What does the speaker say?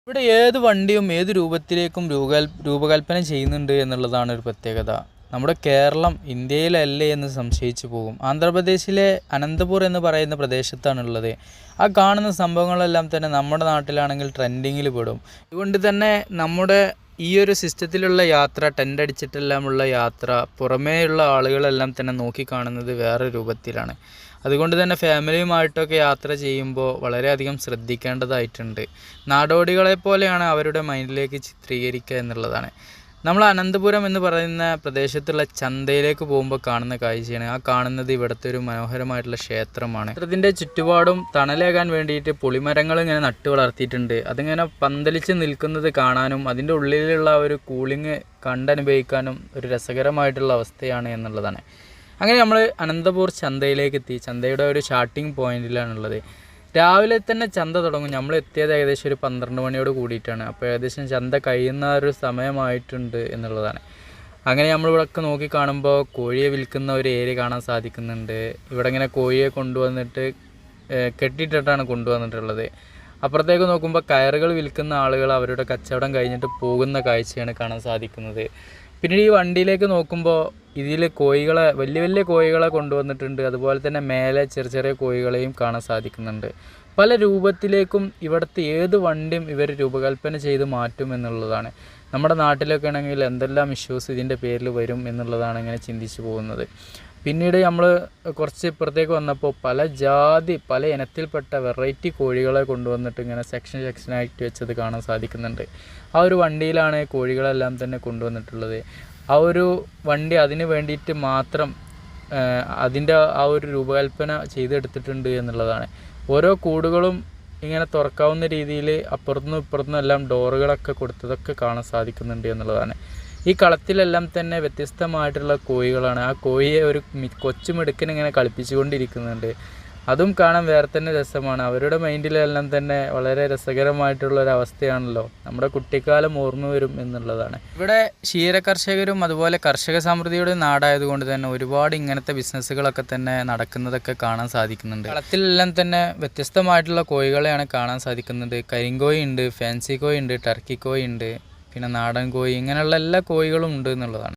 ഇവിടെ ഏത് വണ്ടിയും ഏത് രൂപത്തിലേക്കും രൂപകൽപ്പന ചെയ്യുന്നുണ്ട് എന്നുള്ളതാണ് ഒരു പ്രത്യേകത. നമ്മുടെ കേരളം ഇന്ത്യയിലല്ലേ എന്ന് സംശയിച്ചു പോകും. ആന്ധ്രാപ്രദേശിലെ അനന്തപൂർ എന്ന് പറയുന്ന പ്രദേശത്താണുള്ളത്. ആ കാണുന്ന സംഭവങ്ങളെല്ലാം തന്നെ നമ്മുടെ നാട്ടിലാണെങ്കിൽ ട്രെൻഡിങ്ങിൽ പെടും. അതുകൊണ്ട് തന്നെ നമ്മുടെ ഈ ഒരു സിസ്റ്റത്തിലുള്ള യാത്ര, ടെൻ്റ് അടിച്ചിട്ടെല്ലാമുള്ള യാത്ര, പുറമേയുള്ള ആളുകളെല്ലാം തന്നെ നോക്കിക്കാണുന്നത് വേറെ രൂപത്തിലാണ്. അതുകൊണ്ട് തന്നെ ഫാമിലിയുമായിട്ടൊക്കെ യാത്ര ചെയ്യുമ്പോൾ വളരെയധികം ശ്രദ്ധിക്കേണ്ടതായിട്ടുണ്ട്. നാടോടികളെ പോലെയാണ് അവരുടെ മൈൻഡിലേക്ക് ചിത്രീകരിക്കുക എന്നുള്ളതാണ്. നമ്മൾ അനന്തപുരം എന്ന് പറയുന്ന പ്രദേശത്തുള്ള ചന്തയിലേക്ക് പോകുമ്പോൾ കാണുന്ന കാഴ്ചയാണ്. ആ കാണുന്നത് ഇവിടുത്തെ ഒരു മനോഹരമായിട്ടുള്ള ക്ഷേത്രമാണ്. ക്ഷേത്രത്തിൻ്റെ ചുറ്റുപാടും തണലേകാൻ വേണ്ടിയിട്ട് പുളിമരങ്ങൾ ഇങ്ങനെ നട്ടു വളർത്തിയിട്ടുണ്ട്. അതിങ്ങനെ പന്തലിച്ച് നിൽക്കുന്നത് കാണാനും അതിൻ്റെ ഉള്ളിലുള്ള ഒരു കൂളിങ് കണ്ടനുഭവിക്കാനും ഒരു രസകരമായിട്ടുള്ള അവസ്ഥയാണ് എന്നുള്ളതാണ്. അങ്ങനെ നമ്മൾ അനന്തപൂർ ചന്തയിലേക്ക് എത്തി. ചന്തയുടെ ഒരു സ്റ്റാർട്ടിങ് പോയിന്റിലാണുള്ളത്. രാവിലെ തന്നെ ചന്ത തുടങ്ങും. നമ്മൾ എത്തിയത് ഏകദേശം ഒരു 12 മണിയോട് കൂടിയിട്ടാണ്. അപ്പോൾ ഏകദേശം ചന്ത കഴിയുന്ന ഒരു സമയമായിട്ടുണ്ട് എന്നുള്ളതാണ്. അങ്ങനെ നമ്മളിവിടെയൊക്കെ നോക്കി കാണുമ്പോൾ കോഴിയെ വിൽക്കുന്ന ഒരു ഏരിയ കാണാൻ സാധിക്കുന്നുണ്ട്. ഇവിടെ ഇങ്ങനെ കോഴിയെ കൊണ്ടുവന്നിട്ട് കെട്ടിയിട്ടിട്ടാണ് കൊണ്ടുവന്നിട്ടുള്ളത്. അപ്പുറത്തേക്ക് നോക്കുമ്പോൾ കയറുകൾ വിൽക്കുന്ന ആളുകൾ അവരുടെ കച്ചവടം കഴിഞ്ഞിട്ട് പോകുന്ന കാഴ്ചയാണ് കാണാൻ സാധിക്കുന്നത്. പിന്നീട് ഈ വണ്ടിയിലേക്ക് നോക്കുമ്പോൾ ഇതിൽ കോഴികളെ, വലിയ വലിയ കോഴികളെ കൊണ്ടുവന്നിട്ടുണ്ട്. അതുപോലെ തന്നെ മേലെ ചെറിയ ചെറിയ കോഴികളെയും കാണാൻ സാധിക്കുന്നുണ്ട്. പല രൂപത്തിലേക്കും ഇവിടുത്തെ ഏത് വണ്ടിയും ഇവർ രൂപകൽപ്പന ചെയ്ത് മാറ്റും എന്നുള്ളതാണ്. നമ്മുടെ നാട്ടിലൊക്കെ ആണെങ്കിൽ എന്തെല്ലാം ഇഷ്യൂസ് ഇതിൻ്റെ പേരിൽ വരും എന്നുള്ളതാണ് ഇങ്ങനെ ചിന്തിച്ചു പോകുന്നത്. പിന്നീട് നമ്മൾ കുറച്ച് ഇപ്പുറത്തേക്ക് വന്നപ്പോൾ പല ഇനത്തിൽപ്പെട്ട വെറൈറ്റി കോഴികളെ കൊണ്ടുവന്നിട്ട് ഇങ്ങനെ സെക്ഷനായിട്ട് വെച്ചത് കാണാൻ സാധിക്കുന്നുണ്ട്. ആ ഒരു വണ്ടിയിലാണ് കോഴികളെല്ലാം തന്നെ കൊണ്ടുവന്നിട്ടുള്ളത്. ആ ഒരു വണ്ടി അതിന് വേണ്ടിയിട്ട് മാത്രം അതിൻ്റെ ആ ഒരു രൂപകൽപ്പന ചെയ്തെടുത്തിട്ടുണ്ട് എന്നുള്ളതാണ്. ഓരോ കൂടുകളും ഇങ്ങനെ തുറക്കാവുന്ന രീതിയിൽ അപ്പുറത്തുനിന്നും ഇപ്പുറത്തുനിന്നും എല്ലാം ഡോറുകളൊക്കെ കൊടുത്തതൊക്കെ കാണാൻ സാധിക്കുന്നുണ്ട് എന്നുള്ളതാണ്. ഈ കളത്തിലെല്ലാം തന്നെ വ്യത്യസ്തമായിട്ടുള്ള കോഴികളാണ്. ആ കോഴിയെ ഒരു കൊച്ചുമിടുക്കൻ ഇങ്ങനെ കളിപ്പിച്ചുകൊണ്ടിരിക്കുന്നുണ്ട്. അതും കാണാൻ വേറെ തന്നെ രസമാണ്. അവരുടെ മൈൻഡിലെല്ലാം തന്നെ വളരെ രസകരമായിട്ടുള്ളൊരവസ്ഥയാണല്ലോ. നമ്മുടെ കുട്ടിക്കാലം ഓർമ്മ വരും എന്നുള്ളതാണ്. ഇവിടെ ക്ഷീര കർഷകരും അതുപോലെ കർഷക സമൃദ്ധിയുടെ നാടായതുകൊണ്ട് തന്നെ ഒരുപാട് ഇങ്ങനത്തെ ബിസിനസ്സുകളൊക്കെ തന്നെ നടക്കുന്നതൊക്കെ കാണാൻ സാധിക്കുന്നുണ്ട്. കളത്തിലെല്ലാം തന്നെ വ്യത്യസ്തമായിട്ടുള്ള കോഴികളെയാണ് കാണാൻ സാധിക്കുന്നത്. കരിങ്കോഴി ഉണ്ട്, ഫാൻസി കോഴി ഉണ്ട്, ടർക്കി കോഴി ഉണ്ട്, പിന്നെ നാടൻ കോഴി, ഇങ്ങനെയുള്ള എല്ലാ കോഴികളും ഉണ്ട് എന്നുള്ളതാണ്.